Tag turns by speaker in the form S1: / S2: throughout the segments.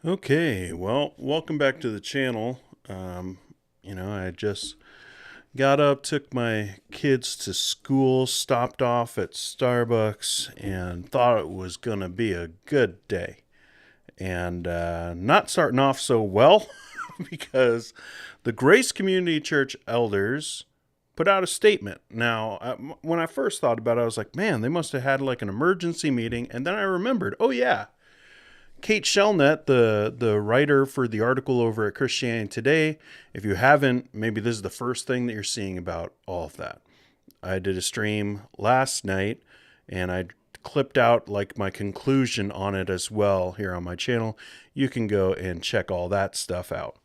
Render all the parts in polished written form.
S1: Okay, well, welcome back to the channel. I just got up, took my kids to school, stopped off at Starbucks, and thought it was going to be a good day. And not starting off so well because the Grace Community Church elders put out a statement. Now, when I first thought about it, I was like, man, they must have had like an emergency meeting. And then I remembered, oh, yeah. Kate Shellnutt, the writer for the article over at Christianity Today, if you haven't, maybe this is the first thing that you're seeing about all of that. I did a stream last night, and I clipped out like my conclusion on it as well here on my channel. You can go and check all that stuff out.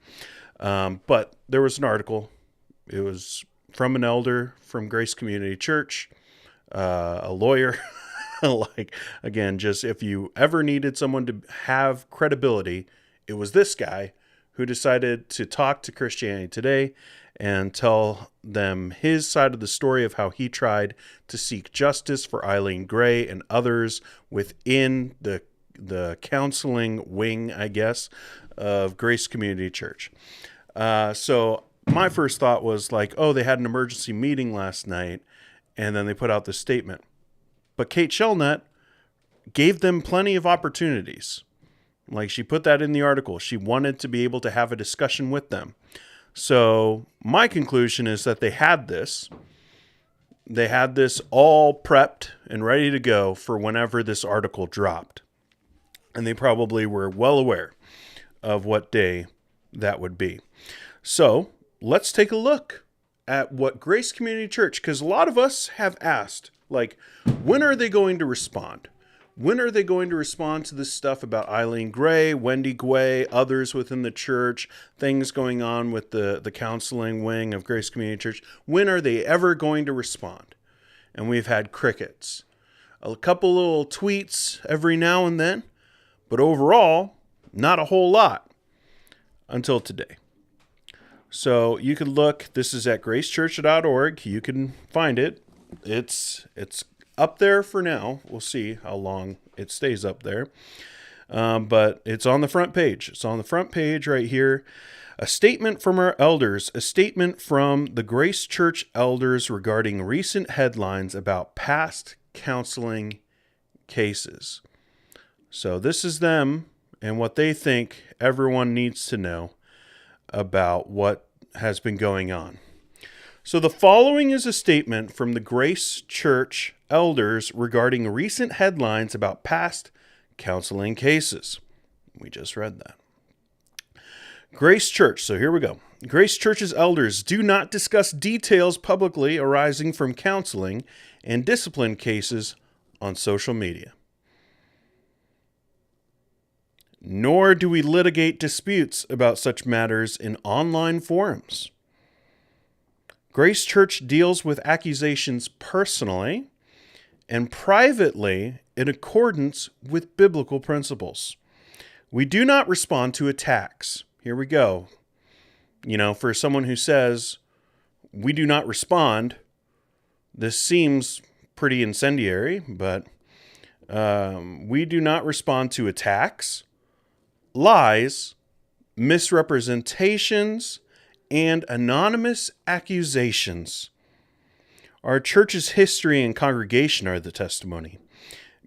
S1: But there was an article. It was from an elder from Grace Community Church, a lawyer. Like, again, just if you ever needed someone to have credibility, it was this guy who decided to talk to Christianity Today and tell them his side of the story of how he tried to seek justice for Eileen Gray and others within the counseling wing, I guess, of Grace Community Church. So my first thought was like, oh, they had an emergency meeting last night, and then they put out this statement. But Kate Shellnutt gave them plenty of opportunities. Like, she put that in the article. She wanted to be able to have a discussion with them. So my conclusion is that they had this. They had this all prepped and ready to go for whenever this article dropped. And they probably were well aware of what day that would be. So let's take a look at what Grace Community Church, because a lot of us have asked, like, when are they going to respond? When are they going to respond to this stuff about Eileen Gray, Wendy Guay, others within the church, things going on with the counseling wing of Grace Community Church? When are they ever going to respond? And we've had crickets. A couple little tweets every now and then, but overall, not a whole lot until today. So you can look, this is at gracechurch.org. You can find it. It's up there for now. We'll see how long it stays up there. But it's on the front page. It's on the front page right here. A statement from our elders, a statement from the Grace Church elders regarding recent headlines about past counseling cases. So this is them and what they think everyone needs to know about what has been going on. So the following is a statement from the Grace Church elders regarding recent headlines about past counseling cases. We just read that. Grace Church, so here we go. Grace Church's elders do not discuss details publicly arising from counseling and discipline cases on social media. Nor do we litigate disputes about such matters in online forums. Grace Church deals with accusations personally and privately in accordance with biblical principles. We do not respond to attacks. Here we go. For someone who says, we do not respond, this seems pretty incendiary, but we do not respond to attacks, lies, misrepresentations, and anonymous accusations. Our church's history and congregation are the testimony.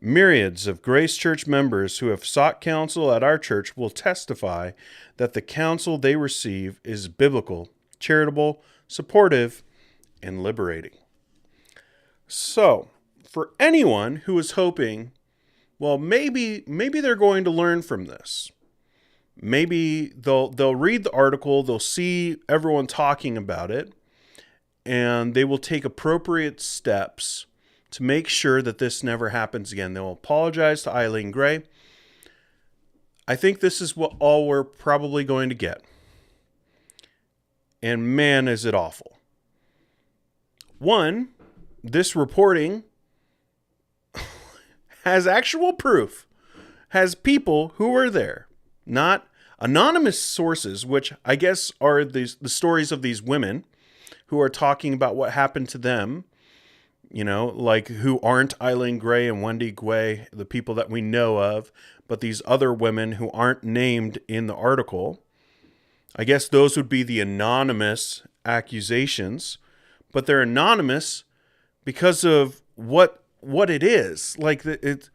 S1: Myriads of Grace Church members who have sought counsel at our church will testify that the counsel they receive is biblical, charitable, supportive, and liberating. So, for anyone who is hoping, well, maybe they're going to learn from this. Maybe they'll read the article, they'll see everyone talking about it, and they will take appropriate steps to make sure that this never happens again. They'll apologize to Eileen Gray. I think this is all we're probably going to get. And man, is it awful. One, this reporting has actual proof, has people who were there, not anonymous sources, which I guess are the stories of these women who are talking about what happened to them, like who aren't Eileen Gray and Wendy Guay, the people that we know of, but these other women who aren't named in the article. I guess those would be the anonymous accusations, but they're anonymous because of what it is. Like it.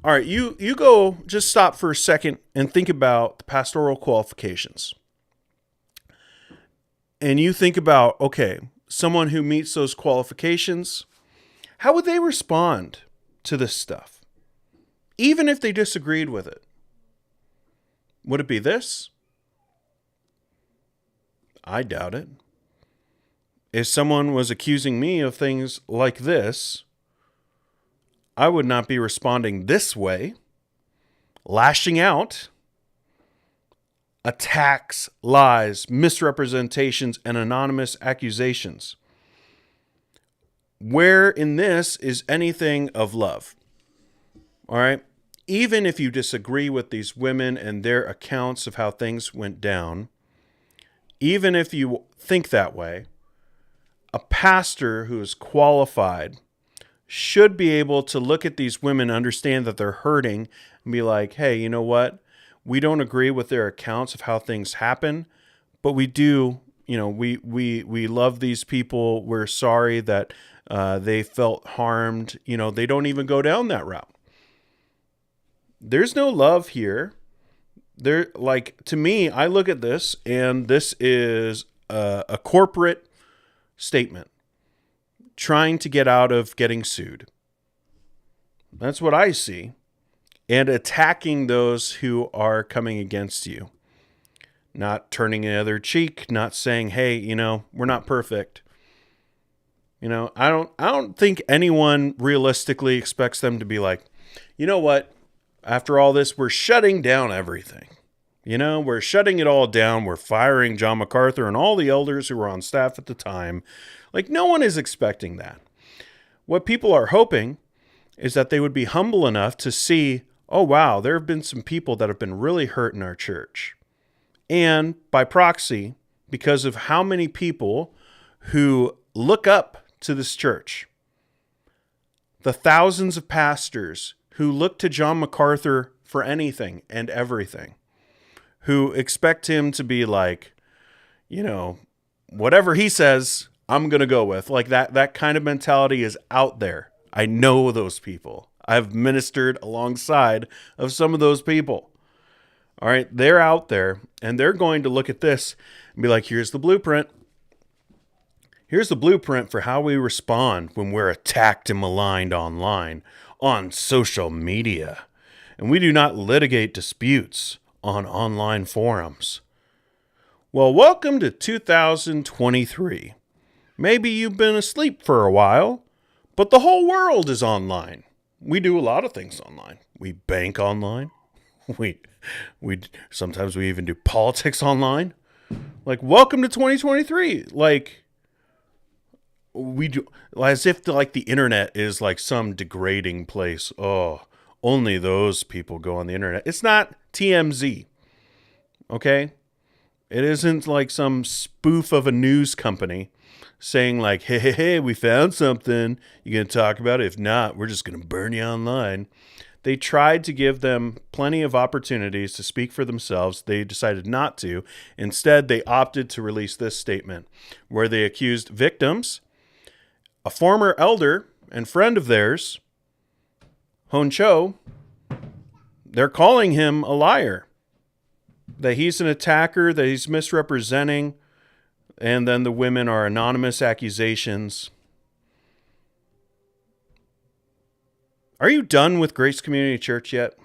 S1: All right, you go, just stop for a second and think about the pastoral qualifications. And you think about, okay, someone who meets those qualifications, how would they respond to this stuff? Even if they disagreed with it. Would it be this? I doubt it. If someone was accusing me of things like this, I would not be responding this way, lashing out, attacks, lies, misrepresentations, and anonymous accusations. Where in this is anything of love? All right? Even if you disagree with these women and their accounts of how things went down, even if you think that way, a pastor who is qualified should be able to look at these women, understand that they're hurting, and be like, hey, you know what? We don't agree with their accounts of how things happen, but we do, we love these people. We're sorry that they felt harmed. They don't even go down that route. There's no love here. To me, I look at this, and this is a corporate statement trying to get out of getting sued. That's what I see. And attacking those who are coming against you. Not turning the other cheek, not saying, hey, we're not perfect. I don't think anyone realistically expects them to be like, you know what? After all this, we're shutting down everything. We're shutting it all down. We're firing John MacArthur and all the elders who were on staff at the time. Like, no one is expecting that. What people are hoping is that they would be humble enough to see, oh, wow, there have been some people that have been really hurt in our church. And by proxy, because of how many people who look up to this church, the thousands of pastors who look to John MacArthur for anything and everything, who expect him to be like, whatever he says, I'm going to go with. Like that kind of mentality is out there. I know those people. I've ministered alongside of some of those people. All right. They're out there, and they're going to look at this and be like, here's the blueprint. Here's the blueprint for how we respond when we're attacked and maligned online, on social media. And we do not litigate disputes on online forums. Well, welcome to 2023. Maybe you've been asleep for a while, but the whole world is online. We do a lot of things online. We bank online. We sometimes we even do politics online. Like, welcome to 2023. Like, we do, as if the internet is like some degrading place. Oh, only those people go on the internet. It's not TMZ. Okay? It isn't like some spoof of a news company saying like, hey, we found something. You going to talk about it? If not, we're just going to burn you online. They tried to give them plenty of opportunities to speak for themselves. They decided not to. Instead, they opted to release this statement where they accused victims, a former elder and friend of theirs, Hohn Cho. They're calling him a liar, that he's an attacker, that he's misrepresenting, and then the women are anonymous accusations. Are you done with Grace Community Church yet?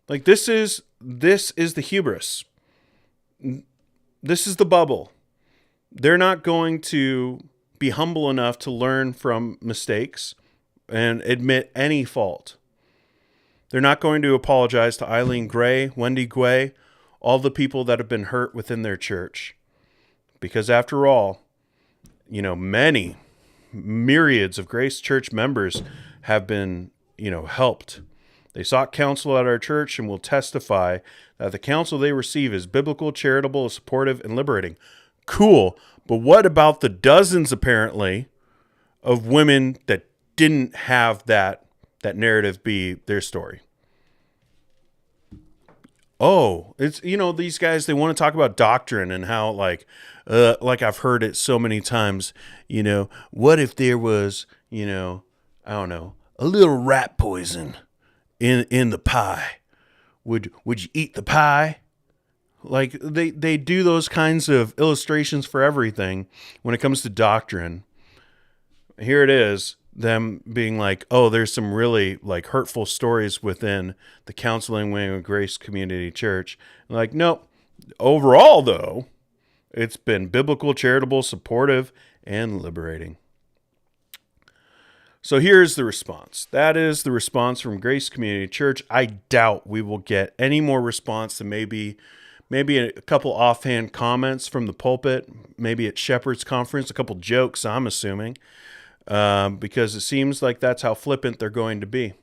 S1: Like, this is the hubris. This is the bubble. They're not going to be humble enough to learn from mistakes and admit any fault. They're not going to apologize to Eileen Gray, Wendy Gray, all the people that have been hurt within their church. Because after all, many myriads of Grace Church members have been, helped. They sought counsel at our church and will testify that the counsel they receive is biblical, charitable, supportive, and liberating. Cool. But what about the dozens, apparently, of women that didn't have that that narrative be their story. Oh, it's, these guys, they want to talk about doctrine and how like I've heard it so many times, what if there was, I don't know, a little rat poison in the pie? Would you eat the pie? Like they do those kinds of illustrations for everything when it comes to doctrine. Here it is, them being like, oh, there's some really like hurtful stories within the counseling wing of Grace Community Church. Like, nope. Overall, though, it's been biblical, charitable, supportive, and liberating. So here's the response. That is the response from Grace Community Church. I doubt we will get any more response than maybe a couple offhand comments from the pulpit, maybe at Shepherd's Conference, a couple jokes, I'm assuming, because it seems like that's how flippant they're going to be.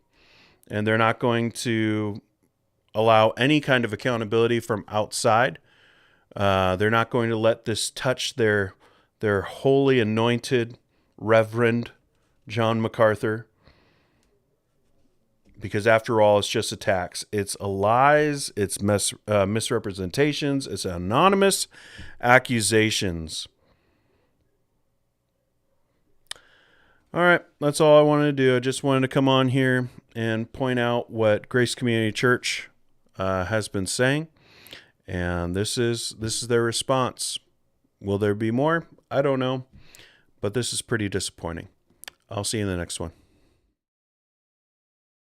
S1: And they're not going to allow any kind of accountability from outside. They're not going to let this touch their holy anointed Reverend John MacArthur, because after all, it's just attacks. It's lies, it's misrepresentations, it's anonymous accusations. All right, that's all I wanted to do. I just wanted to come on here and point out what Grace Community Church has been saying, and this is their response. Will there be more? I don't know, but this is pretty disappointing. I'll see you in the next one.